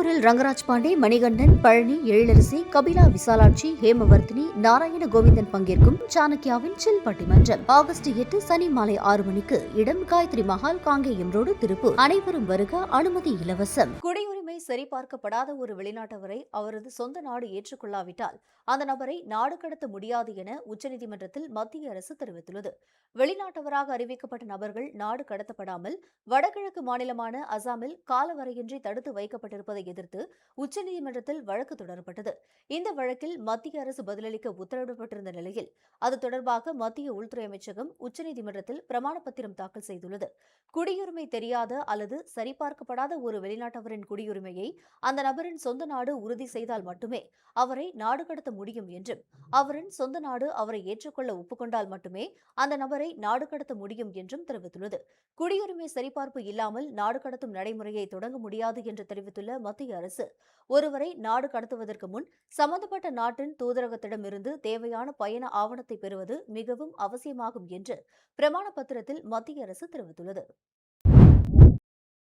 குடியூரில் ரங்கராஜ் பாண்டே, மணிகண்டன், பழனி, எழிலரசி, கபிலா விசாலாட்சி, ஹேமவர்த்தினி, நாராயண கோவிந்தன் பங்கேற்கும் சாணக்கியாவின் சில் பட்டிமன்றம் ஆகஸ்ட் 8 சனி மாலை 6 மணிக்கு. இடம் காயத்ரி மஹால், காங்கேயம் ரோடு, திருப்பூர். அனைவரும் வருக. அனுமதி இலவசம். குடியுரிமை சரிபார்க்கப்படாத ஒரு வெளிநாட்டவரை அவரது சொந்த நாடு ஏற்றுக்கொள்ளாவிட்டால் அந்த நபரை நாடு கடத்த முடியாது என உச்சநீதிமன்றத்தில் மத்திய அரசு தெரிவித்துள்ளது. வெளிநாட்டவராக அறிவிக்கப்பட்ட நபர்கள் நாடு கடத்தப்படாமல் வடகிழக்கு மாநிலமான அசாமில் காலவரையின்றி தடுத்து வைக்கப்பட்டிருப்பதை எதிர்த்து உச்சநீதிமன்றத்தில் வழக்கு தொடரப்பட்டது. இந்த வழக்கில் மத்திய அரசு பதிலளிக்க உத்தரவிடப்பட்டிருந்த நிலையில் அது தொடர்பாக மத்திய உள்துறை அமைச்சகம் உச்சநீதிமன்றத்தில் பிரமாண பத்திரம் தாக்கல் செய்துள்ளது. குடியுரிமை தெரியாத அல்லது சரிபார்க்கப்படாத ஒரு வெளிநாட்டவரின் குடியுரிமையை அந்த நபரின் சொந்த நாடு உறுதி செய்தால் மட்டுமே அவரை நாடு கடத்த முடியும் என்றும், அவரின் சொந்த நாடு அவரை ஏற்றுக்கொள்ள ஒப்புக்கொண்டால் மட்டுமே அந்த நபரை நாடு கடத்த முடியும் என்றும் தெரிவித்துள்ளது. குடியுரிமை சரிபார்ப்பு இல்லாமல் நாடு கடத்தும் நடைமுறையை தொடங்க முடியாது என்று தெரிவித்துள்ள மத்திய அரசு, ஒருவரை நாடு கடத்துவதற்கு முன் சம்பந்தப்பட்ட நாட்டின் தூதரகத்திடமிருந்து தேவையான பயண ஆவணத்தை பெறுவது மிகவும் அவசியமாகும் என்று பிரமாண பத்திரத்தில் மத்திய அரசு தெரிவித்துள்ளது.